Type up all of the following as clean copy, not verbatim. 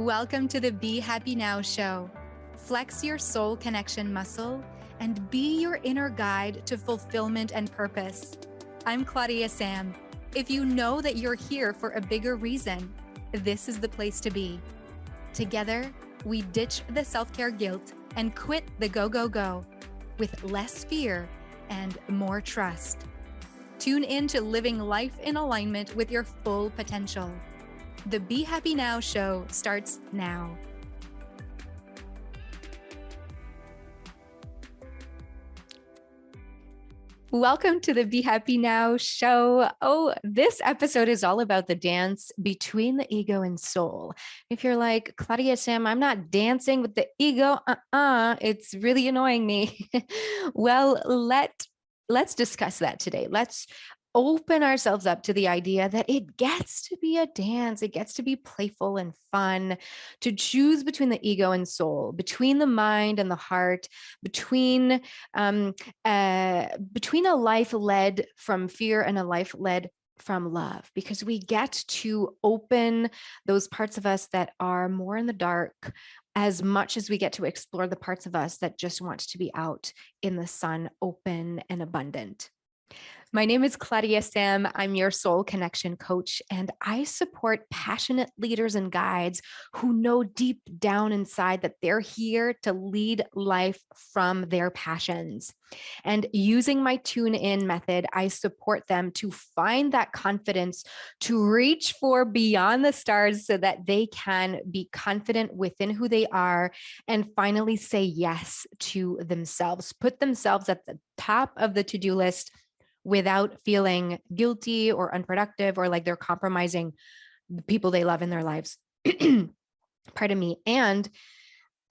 Welcome to the Be Happy Now show. Flex your soul connection muscle and be your inner guide to fulfillment and purpose. I'm Claudia-Sam. If you know that you're here for a bigger reason, this is the place to be. Together, we ditch the self-care guilt and quit the go with less fear and more trust. Tune in to living life in alignment with your full potential. The Be Happy Now show starts now. Welcome to the Be Happy Now show. Oh, this episode is all about the dance between the ego and soul. If you're like, Claudia-Sam, I'm not dancing with the ego. It's really annoying me. Well, let's discuss that today. Let's open ourselves up to the idea that it gets to be a dance. It gets to be playful and fun, to choose between the ego and soul, between the mind and the heart, between a life led from fear and a life led from love, because we get to open those parts of us that are more in the dark as much as we get to explore the parts of us that just want to be out in the sun, open and abundant. My name is Claudia-Sam. I'm your soul connection coach, and I support passionate leaders and guides who know deep down inside that they're here to lead life from their passions. And using my tune-in method, I support them to find that confidence to reach for beyond the stars so that they can be confident within who they are and finally say yes to themselves, put themselves at the top of the to-do list without feeling guilty or unproductive or like they're compromising the people they love in their lives. Pardon me. And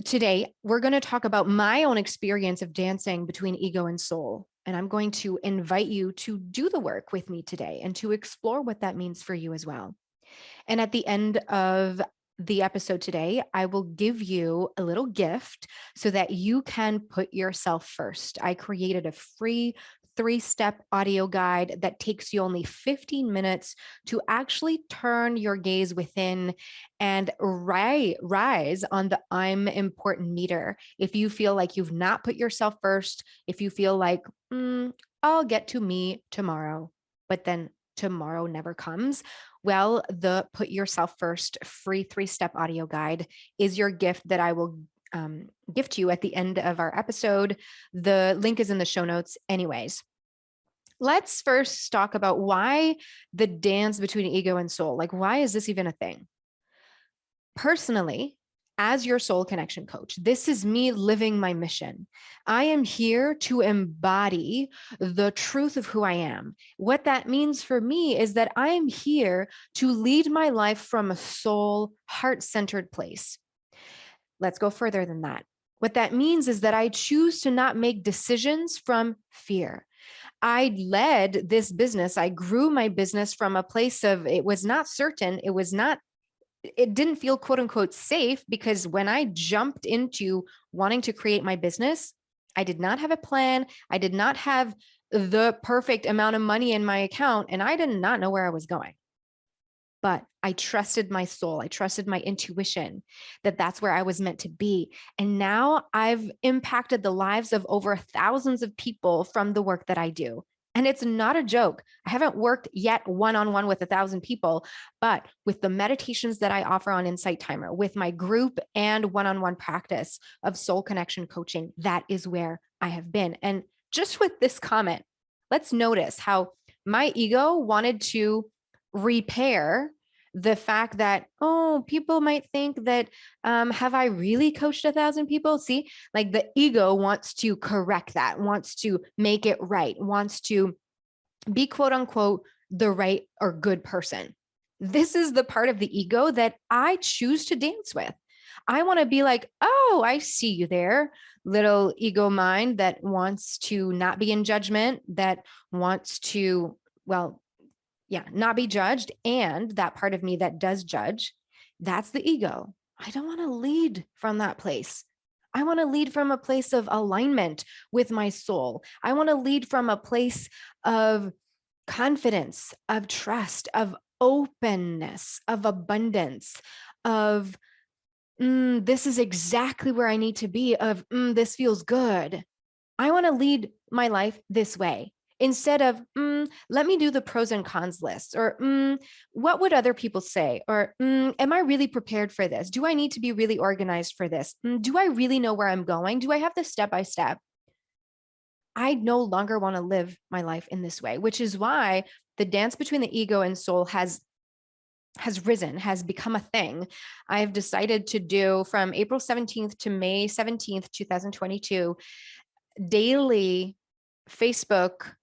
today we're going to talk about my own experience of dancing between ego and soul. And I'm going to invite you to do the work with me today and to explore what that means for you as well. And at the end of the episode today, I will give you a little gift so that you can put yourself first. I created a free 3-step audio guide that takes you only 15 minutes to actually turn your gaze within and rise on the I'm important meter. If you feel like you've not put yourself first, if you feel like, I'll get to me tomorrow, but then tomorrow never comes, well, the Put Yourself First free 3-step audio guide is your gift that I will gift you at the end of our episode. The link is in the show notes anyways. Let's first talk about why the dance between ego and soul. Like, why is this even a thing? Personally, as your soul connection coach, this is me living my mission. I am here to embody the truth of who I am. What that means for me is that I am here to lead my life from a soul, heart-centered place. Let's go further than that. What that means is that I choose to not make decisions from fear. I led this business. I grew my business from a place of, it was not certain. It didn't feel quote unquote safe, because when I jumped into wanting to create my business, I did not have a plan. I did not have the perfect amount of money in my account, and I did not know where I was going. But I trusted my soul. I trusted my intuition that that's where I was meant to be. And now I've impacted the lives of over thousands of people from the work that I do. And it's not a joke. I haven't worked yet one-on-one with 1,000 people, but with the meditations that I offer on Insight Timer, with my group and one-on-one practice of soul connection coaching, that is where I have been. And just with this comment, let's notice how my ego wanted to repair the fact that, people might think that, have I really coached 1,000 people? See, like the ego wants to correct that, wants to make it right, wants to be quote unquote the right or good person. This is the part of the ego that I choose to dance with. I want to be like, oh, I see you there, little ego mind that wants to not be in judgment, that wants to, not be judged. And that part of me that does judge, that's the ego. I don't want to lead from that place. I want to lead from a place of alignment with my soul. I want to lead from a place of confidence, of trust, of openness, of abundance, of this is exactly where I need to be, of this feels good. I want to lead my life this way instead of, let me do the pros and cons list, or what would other people say? Or am I really prepared for this? Do I need to be really organized for this? Do I really know where I'm going? Do I have this step by step? I no longer want to live my life in this way, which is why the dance between the ego and soul has risen, has become a thing. I've decided to do from April 17th to May 17th, 2022, daily Facebook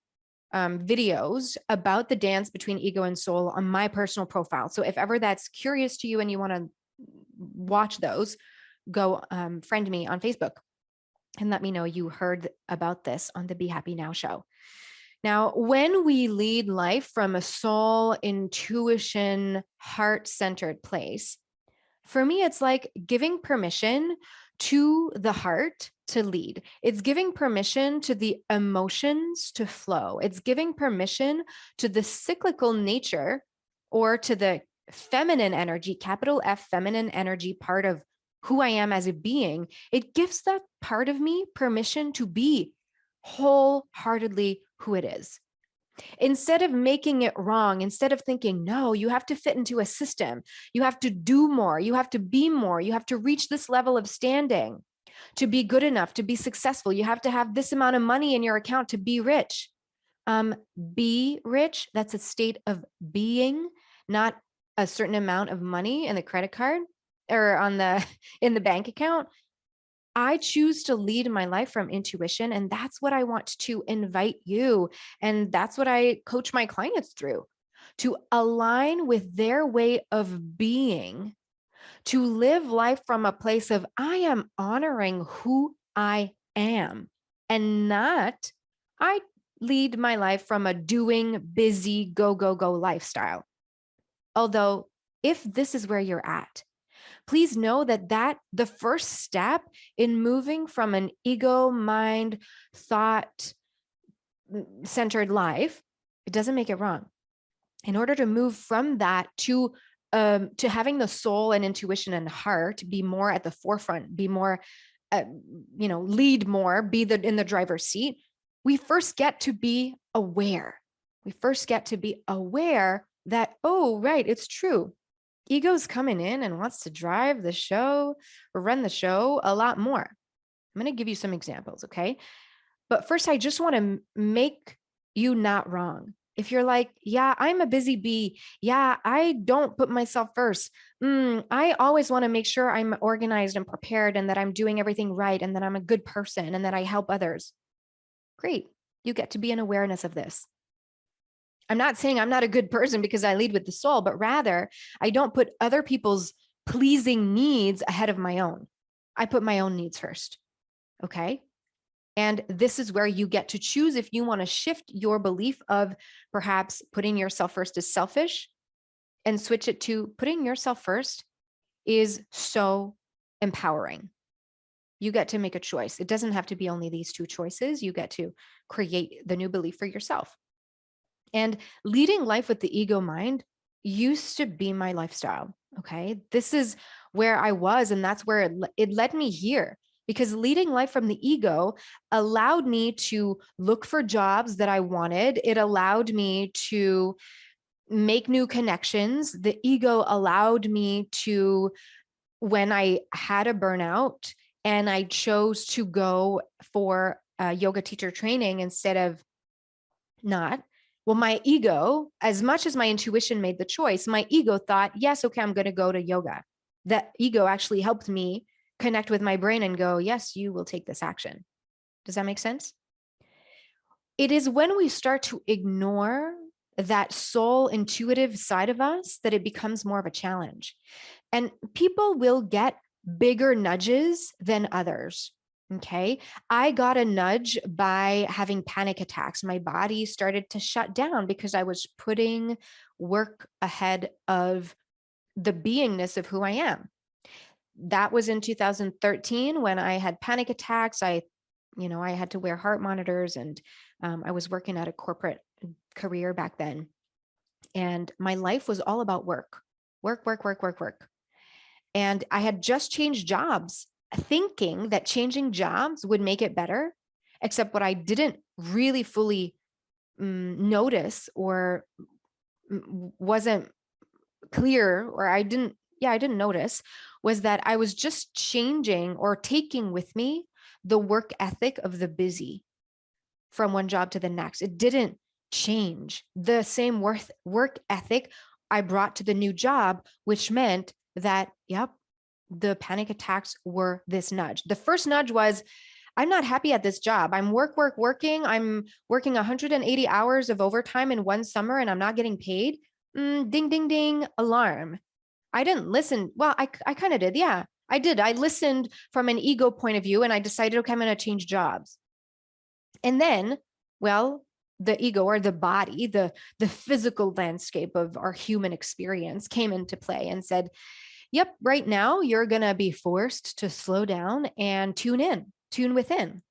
videos about the dance between ego and soul on my personal profile. So if ever that's curious to you and you want to watch those, go friend me on Facebook and let me know you heard about this on the Be Happy Now show. Now, when we lead life from a soul, intuition, heart-centered place, for me, it's like giving permission to the heart to lead. It's giving permission to the emotions to flow. It's giving permission to the cyclical nature, or to the feminine energy, capital F, feminine energy part of who I am as a being. It gives that part of me permission to be wholeheartedly who it is. Instead of making it wrong, instead of thinking, no, you have to fit into a system, you have to do more, you have to be more, you have to reach this level of standing to be good enough, to be successful, you have to have this amount of money in your account to be rich. Be rich, that's a state of being, not a certain amount of money in the credit card or in the bank account. I choose to lead my life from intuition, and that's what I want to invite you. And that's what I coach my clients through, to align with their way of being, to live life from a place of, I am honoring who I am, and not, I lead my life from a doing, busy, go, go, go lifestyle. Although, if this is where you're at, please know that the first step in moving from an ego, mind, thought centered life, it doesn't make it wrong. In order to move from that to having the soul and intuition and heart be more at the forefront, be more, lead more, be in the driver's seat, we first get to be aware. We first get to be aware that, oh, right, it's true. Ego's coming in and wants to drive the show or run the show a lot more. I'm going to give you some examples, okay? But first, I just want to make you not wrong. If you're like, yeah, I'm a busy bee. Yeah, I don't put myself first. I always want to make sure I'm organized and prepared and that I'm doing everything right and that I'm a good person and that I help others. Great. You get to be in awareness of this. I'm not saying I'm not a good person because I lead with the soul, but rather I don't put other people's pleasing needs ahead of my own. I put my own needs first. Okay. And this is where you get to choose if you want to shift your belief of perhaps putting yourself first is selfish and switch it to putting yourself first is so empowering. You get to make a choice. It doesn't have to be only these two choices. You get to create the new belief for yourself. And leading life with the ego mind used to be my lifestyle. Okay. This is where I was, and that's where it led me here, because leading life from the ego allowed me to look for jobs that I wanted. It allowed me to make new connections. The ego allowed me to, when I had a burnout and I chose to go for yoga teacher training instead of not, well, my ego, as much as my intuition made the choice, my ego thought, yes, okay, I'm going to go to yoga. That ego actually helped me connect with my brain and go, yes, you will take this action. Does that make sense? It is when we start to ignore that soul intuitive side of us that it becomes more of a challenge. And people will get bigger nudges than others. Okay. I got a nudge by having panic attacks. My body started to shut down because I was putting work ahead of the beingness of who I am. That was in 2013 when I had panic attacks. I had to wear heart monitors, and I was working at a corporate career back then. And my life was all about work, work, work, work, work, work. And I had just changed jobs, thinking that changing jobs would make it better. Except what I didn't really fully notice, or wasn't clear, or I didn't notice, was that I was just changing or taking with me the work ethic of the busy from one job to the next. It didn't change. The same work ethic I brought to the new job, which meant that, yep, the panic attacks were this nudge. The first nudge was, I'm not happy at this job. I'm working. I'm working 180 hours of overtime in one summer and I'm not getting paid. Ding, ding, ding, alarm. I didn't listen. Well, I kind of did. Yeah, I did. I listened from an ego point of view and I decided, okay, I'm going to change jobs. And then, well, the ego, or the body, the physical landscape of our human experience came into play and said, yep, right now you're going to be forced to slow down and tune within.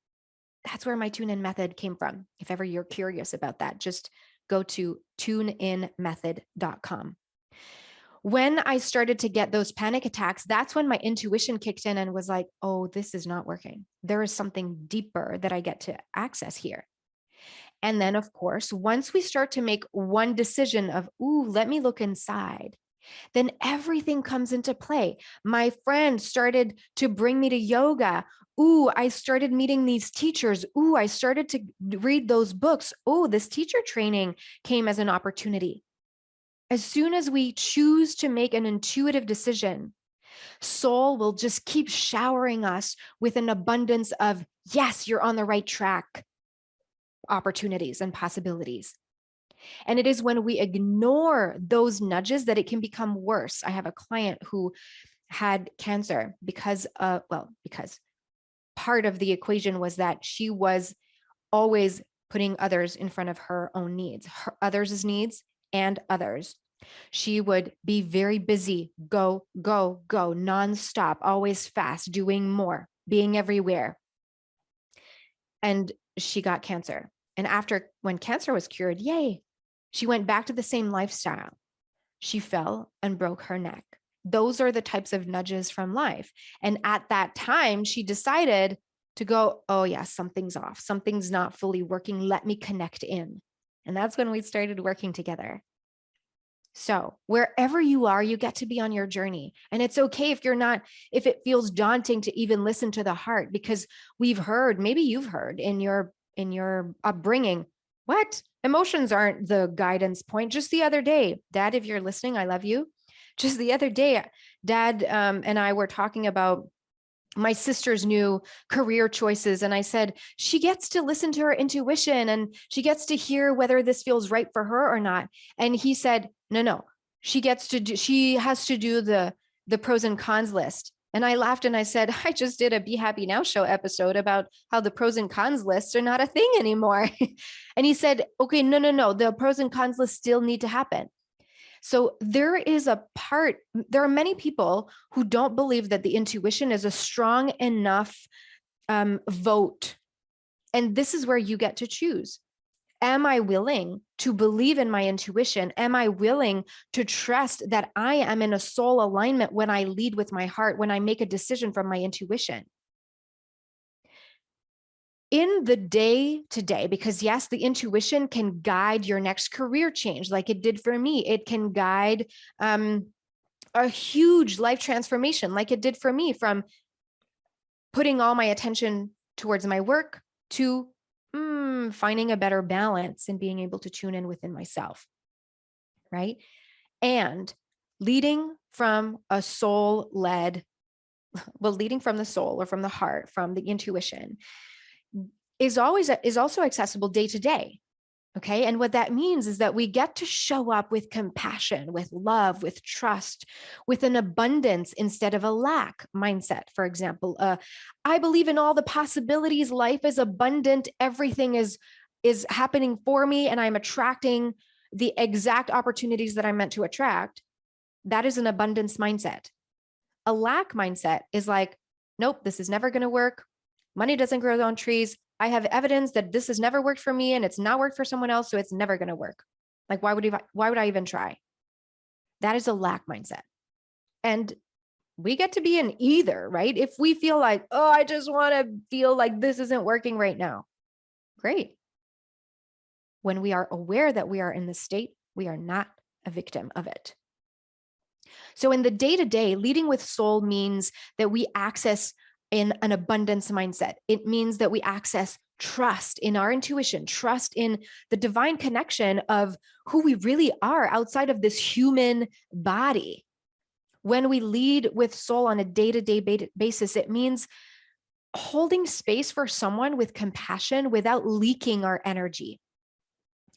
That's where my tune in method came from. If ever you're curious about that, just go to tuneinmethod.com. When I started to get those panic attacks, that's when my intuition kicked in and was like, oh, this is not working. There is something deeper that I get to access here. And then, of course, once we start to make one decision of, ooh, let me look inside, then everything comes into play. My friend started to bring me to yoga. Ooh, I started meeting these teachers. Ooh, I started to read those books. Oh, this teacher training came as an opportunity. As soon as we choose to make an intuitive decision, soul will just keep showering us with an abundance of, yes, you're on the right track, opportunities and possibilities. And it is when we ignore those nudges that it can become worse. I have a client who had cancer because part of the equation was that she was always putting others in front of her own needs, others' needs and others. She would be very busy, go, nonstop, always fast, doing more, being everywhere. And she got cancer. And when cancer was cured, yay, she went back to the same lifestyle. She fell and broke her neck. Those are the types of nudges from life. And at that time, she decided to go, oh yeah, something's off. Something's not fully working. Let me connect in. And that's when we started working together. So wherever you are, you get to be on your journey. And it's okay if it feels daunting to even listen to the heart, because maybe you've heard in your upbringing, what? Emotions aren't the guidance point. Just the other day, Dad, if you're listening, I love you. Just the other day, Dad and I were talking about my sister's new career choices. And I said, she gets to listen to her intuition and she gets to hear whether this feels right for her or not. And he said, no, she has to do the pros and cons list. And I laughed and I said, I just did a Be Happy Now show episode about how the pros and cons lists are not a thing anymore. And he said, okay, no, the pros and cons list still need to happen. So there are many people who don't believe that the intuition is a strong enough vote. And this is where you get to choose. Am I willing to believe in my intuition? Am I willing to trust that I am in a soul alignment when I lead with my heart, when I make a decision from my intuition? In the day to day, because yes, the intuition can guide your next career change like it did for me. It can guide a huge life transformation like it did for me, from putting all my attention towards my work to finding a better balance and being able to tune in within myself, right? And leading from the soul or from the heart, from the intuition, is also accessible day to day. Okay. And what that means is that we get to show up with compassion, with love, with trust, with an abundance instead of a lack mindset. For example, I believe in all the possibilities. Life is abundant. Everything is happening for me, and I'm attracting the exact opportunities that I'm meant to attract. That is an abundance mindset. A lack mindset is like, nope, this is never going to work. Money doesn't grow on trees. I have evidence that this has never worked for me and it's not worked for someone else, so it's never going to work. Like, why would I even try? That is a lack mindset. And We get to be in either, right? If we feel like, oh, I just want to feel like this isn't working right now, great. When we are aware that we are in this state, we are not a victim of it. So in the day-to-day, leading with soul means that we access in an abundance mindset. It means that we access trust in our intuition, trust in the divine connection of who we really are outside of this human body. When we lead with soul on a day-to-day basis, it means holding space for someone with compassion without leaking our energy.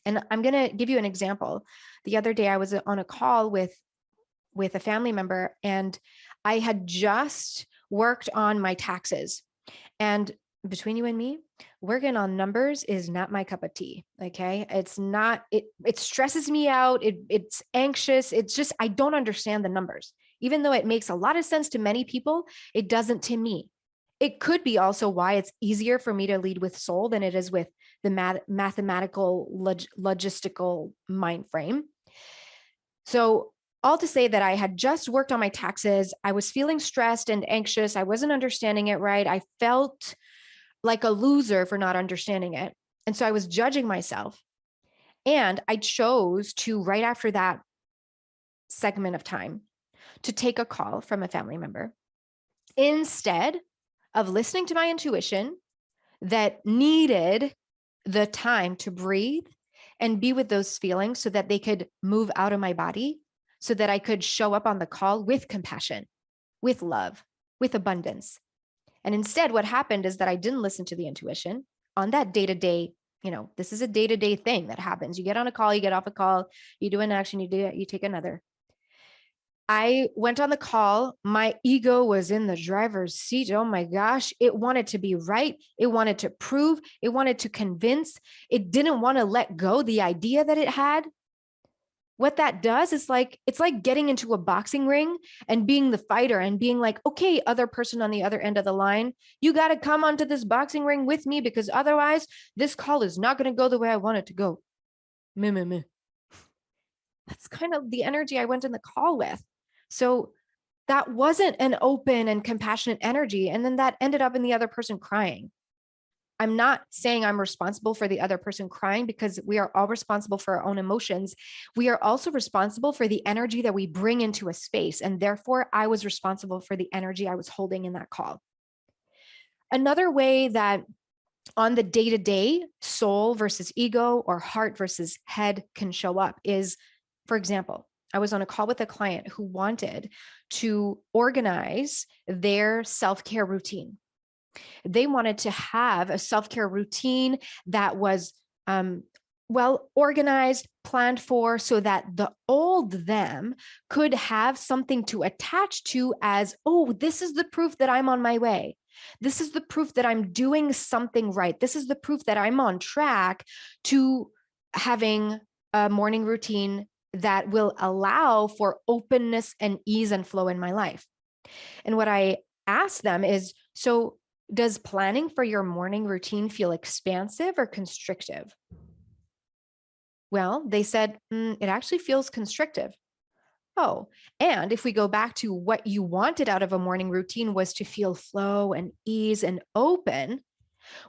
And I'm going to give you an example. The other day, I was on a call with a family member, and I had just worked on my taxes. And between you and me, working on numbers is not my cup of tea. Okay. It's not, it stresses me out. It's anxious. It's just, I don't understand the numbers. Even though it makes a lot of sense to many people, it doesn't to me. It could be also why it's easier for me to lead with soul than it is with the mathematical, logistical mind frame. So all to say that I had just worked on my taxes. I was feeling stressed and anxious. I wasn't understanding it right. I felt like a loser for not understanding it. And so I was judging myself. And I chose to, right after that segment of time, to take a call from a family member instead of listening to my intuition that needed the time to breathe and be with those feelings so that they could move out of my body, so that I could show up on the call with compassion, with love, with abundance. And instead, what happened is that I didn't listen to the intuition on that day-to-day. This is a day-to-day thing that happens. You get on a call, you get off a call, you do an action, you take another. I went on the call. My ego was in the driver's seat. Oh my gosh. It wanted to be right. It wanted to prove. It wanted to convince. It didn't want to let go the idea that it had. What that does is it's like getting into a boxing ring and being the fighter and being like, okay, other person on the other end of the line, you got to come onto this boxing ring with me, because otherwise this call is not going to go the way I want it to go. Meh, meh, meh. That's kind of the energy I went in the call with. So that wasn't an open and compassionate energy. And then that ended up in the other person crying. I'm not saying I'm responsible for the other person crying, because we are all responsible for our own emotions. We are also responsible for the energy that we bring into a space. And therefore, I was responsible for the energy I was holding in that call. Another way that on the day-to-day, soul versus ego or heart versus head can show up is, for example, I was on a call with a client who wanted to organize their self-care routine. They wanted to have a self-care routine that was well organized, planned for, so that the old them could have something to attach to as, oh, this is the proof that I'm on my way. This is the proof that I'm doing something right. This is the proof that I'm on track to having a morning routine that will allow for openness and ease and flow in my life. And what I asked them is, so does planning for your morning routine feel expansive or constrictive? Well, they said, it actually feels constrictive. Oh, and if we go back to what you wanted out of a morning routine was to feel flow and ease and open,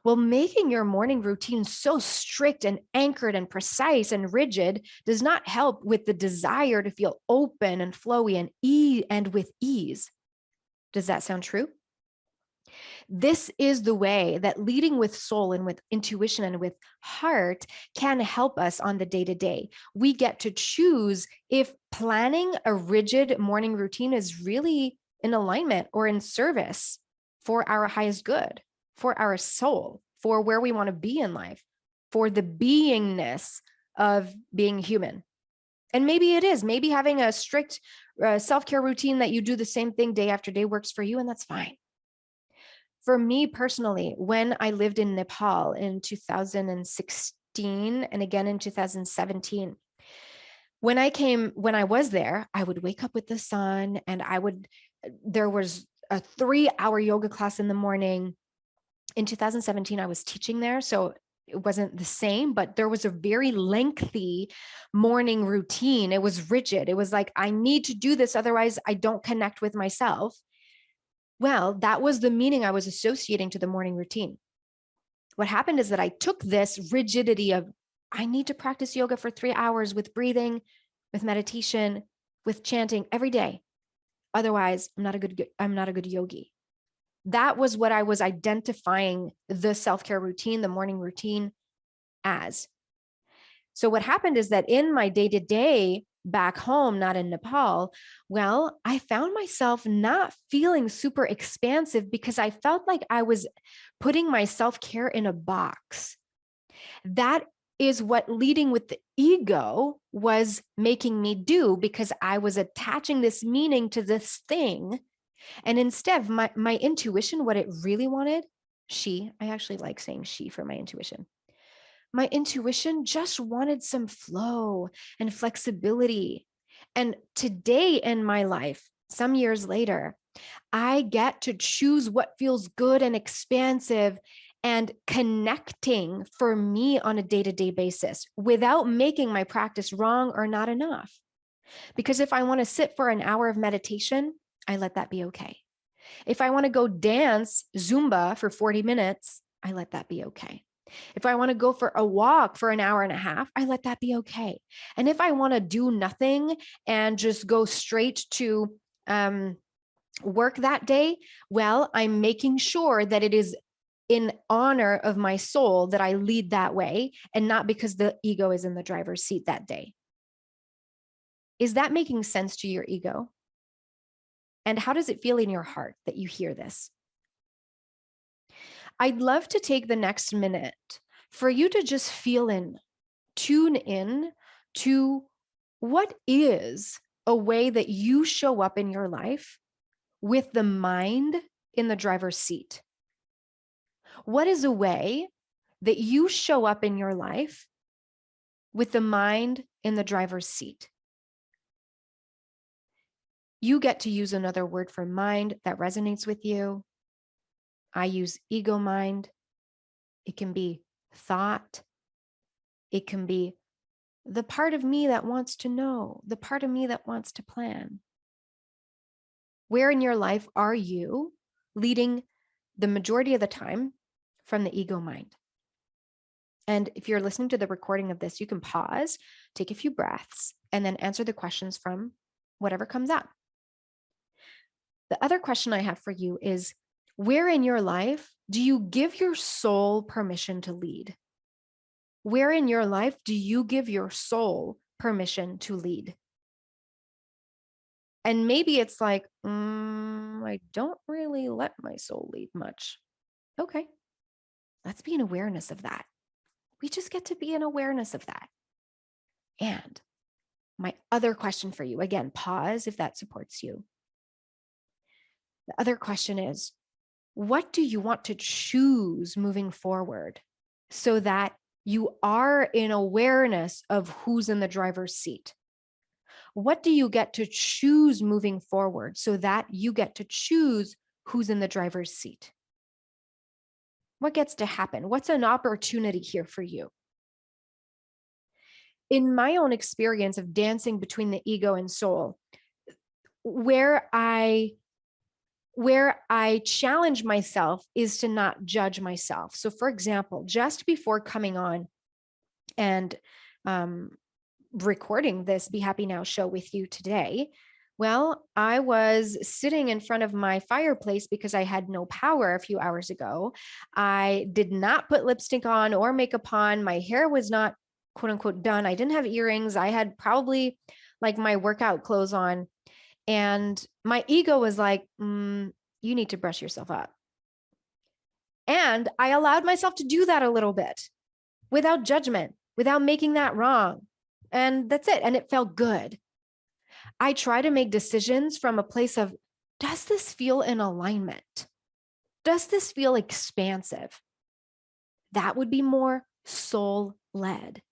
well, making your morning routine so strict and anchored and precise and rigid does not help with the desire to feel open and flowy and with ease. Does that sound true? This is the way that leading with soul and with intuition and with heart can help us on the day-to-day. We get to choose if planning a rigid morning routine is really in alignment or in service for our highest good, for our soul, for where we want to be in life, for the beingness of being human. And maybe it is. Maybe having a strict self-care routine that you do the same thing day after day works for you, and that's fine. For me personally, when I lived in Nepal in 2016 and again in 2017, when I was there, I would wake up with the sun, and there was a 3-hour yoga class in the morning. In 2017, I was teaching there, so it wasn't the same, but there was a very lengthy morning routine. It was rigid. It was like, I need to do this, otherwise I don't connect with myself. Well, that was the meaning I was associating to the morning routine. What happened is that I took this rigidity of, I need to practice yoga for 3 hours with breathing, with meditation, with chanting every day. Otherwise, I'm not a good yogi. That was what I was identifying the self-care routine, the morning routine as. So what happened is that in my day-to-day back home, not in Nepal, well, I found myself not feeling super expansive because I felt like I was putting my self-care in a box. That is what leading with the ego was making me do, because I was attaching this meaning to this thing. And instead, my intuition, what it really wanted, I actually like saying she for my intuition. My intuition just wanted some flow and flexibility. And today in my life, some years later, I get to choose what feels good and expansive and connecting for me on a day-to-day basis without making my practice wrong or not enough. Because if I want to sit for an hour of meditation, I let that be okay. If I want to go dance Zumba for 40 minutes, I let that be okay. If I want to go for a walk for an hour and a half, I let that be okay. And if I want to do nothing and just go straight to work that day, well, I'm making sure that it is in honor of my soul that I lead that way, and not because the ego is in the driver's seat that day. Is that making sense to your ego? And how does it feel in your heart that you hear this? I'd love to take the next minute for you to just tune in to what is a way that you show up in your life with the mind in the driver's seat. What is a way that you show up in your life with the mind in the driver's seat? You get to use another word for mind that resonates with you. I use ego mind. It can be thought. It can be the part of me that wants to know, the part of me that wants to plan. Where in your life are you leading the majority of the time from the ego mind? And if you're listening to the recording of this, you can pause, take a few breaths, and then answer the questions from whatever comes up. The other question I have for you is, where in your life do you give your soul permission to lead? Where in your life do you give your soul permission to lead? And maybe it's like, I don't really let my soul lead much. Okay, let's be in awareness of that. We just get to be in awareness of that. And my other question for you, again, pause if that supports you. The other question is, what do you want to choose moving forward so that you are in awareness of who's in the driver's seat? What do you get to choose moving forward so that you get to choose who's in the driver's seat? What gets to happen? What's an opportunity here for you? In my own experience of dancing between the ego and soul, where I challenge myself is to not judge myself. So for example, just before coming on and recording this Be Happy Now show with you today, well, I was sitting in front of my fireplace because I had no power a few hours ago. I did not put lipstick on or makeup on. My hair was not quote unquote done. I didn't have earrings. I had probably like my workout clothes on. And my ego was like, you need to brush yourself up. And I allowed myself to do that a little bit without judgment, without making that wrong. And that's it. And it felt good. I try to make decisions from a place of, does this feel in alignment? Does this feel expansive? That would be more soul-led.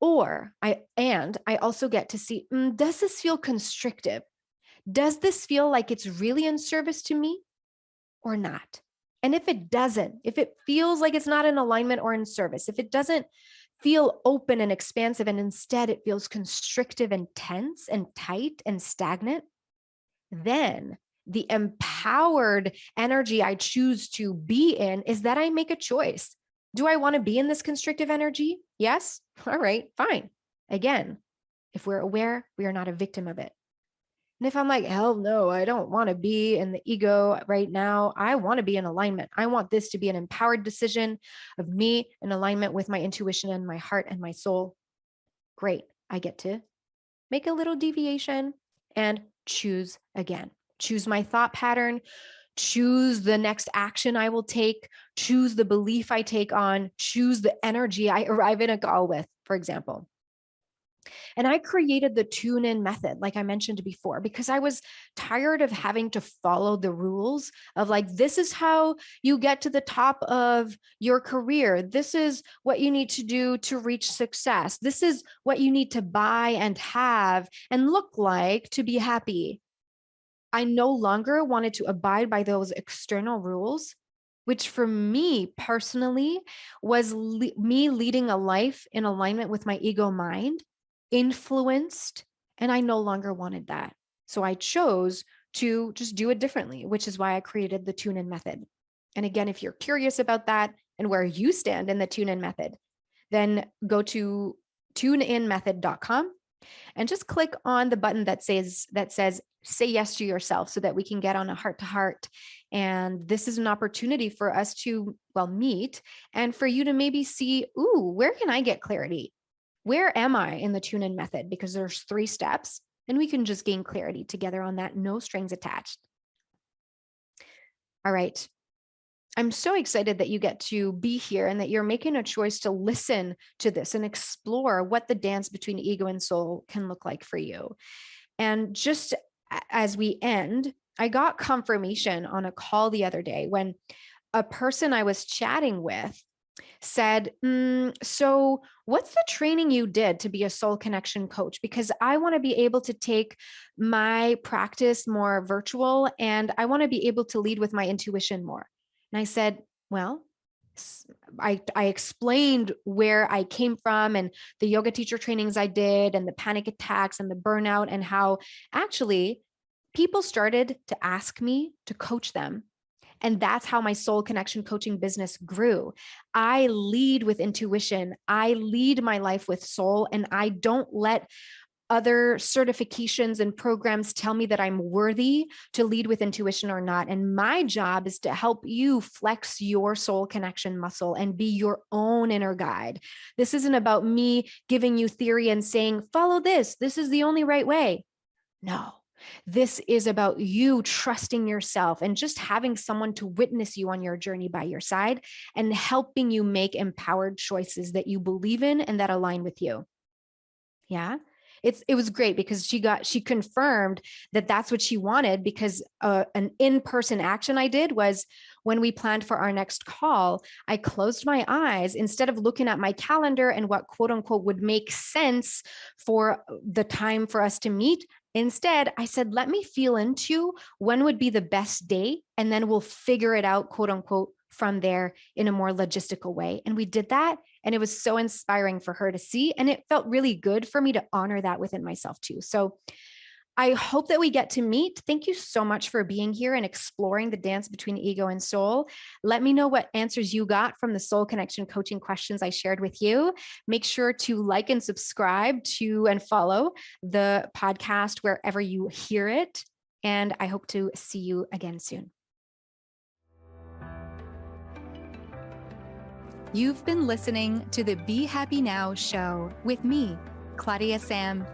Or I also get to see, does this feel constrictive? Does this feel like it's really in service to me or not? And if it doesn't, if it feels like it's not in alignment or in service, if it doesn't feel open and expansive, and instead it feels constrictive and tense and tight and stagnant, then The empowered energy I choose to be in is that I make a choice. Do I want to be in this constrictive energy? Yes. All right, fine. Again, if we're aware, we are not a victim of it. And if I'm like, hell no, I don't want to be in the ego right now. I want to be in alignment. I want this to be an empowered decision of me in alignment with my intuition and my heart and my soul. Great. I get to make a little deviation and choose again. Choose my thought pattern, choose the next action I will take, choose the belief I take on, choose the energy I arrive in a call with, for example. And I created the tune-in method, like I mentioned before, because I was tired of having to follow the rules of like, this is how you get to the top of your career. This is what you need to do to reach success. This is what you need to buy and have and look like to be happy. I no longer wanted to abide by those external rules, which for me personally was me leading a life in alignment with my ego mind, influenced, and I no longer wanted that. So I chose to just do it differently, which is why I created the tune-in method. And again, if you're curious about that and where you stand in the tune-in method, then go to tuneinmethod.com and just click on the button that says say yes to yourself so that we can get on a heart to heart. And this is an opportunity for us to, meet and for you to maybe see, where can I get clarity? Where am I in the tune-in method? Because there's 3 steps and we can just gain clarity together on that. No strings attached. All right. I'm so excited that you get to be here and that you're making a choice to listen to this and explore what the dance between ego and soul can look like for you. And just as we end, I got confirmation on a call the other day when a person I was chatting with said, so what's the training you did to be a soul connection coach? Because I want to be able to take my practice more virtual and I want to be able to lead with my intuition more. And I said, well, I explained where I came from and the yoga teacher trainings I did and the panic attacks and the burnout and how actually people started to ask me to coach them. And that's how my soul connection coaching business grew. I lead with intuition. I lead my life with soul, and I don't let other certifications and programs tell me that I'm worthy to lead with intuition or not. And my job is to help you flex your soul connection muscle and be your own inner guide. This isn't about me giving you theory and saying, follow this. This is the only right way. No. This is about you trusting yourself and just having someone to witness you on your journey by your side and helping you make empowered choices that you believe in and that align with you. Yeah. It was great because she confirmed that that's what she wanted, because an in-person action I did was when we planned for our next call, I closed my eyes instead of looking at my calendar and what quote unquote would make sense for the time for us to meet. Instead, I said, let me feel into when would be the best day, and then we'll figure it out, quote unquote, from there in a more logistical way. And we did that. And it was so inspiring for her to see. And it felt really good for me to honor that within myself too. So I hope that we get to meet. Thank you so much for being here and exploring the dance between ego and soul. Let me know what answers you got from the soul connection coaching questions I shared with you. Make sure to like and subscribe to and follow the podcast wherever you hear it. And I hope to see you again soon. You've been listening to the Be Happy Now show with me, Claudia-Sam.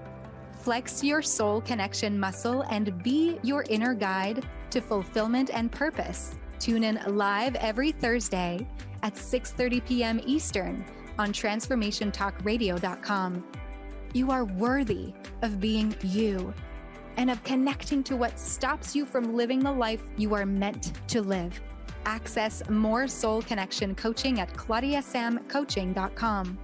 Flex your soul connection muscle and be your inner guide to fulfillment and purpose. Tune in live every Thursday at 6:30 p.m. Eastern on transformationtalkradio.com. You are worthy of being you and of connecting to what stops you from living the life you are meant to live. Access more soul connection coaching at claudiasamcoaching.com.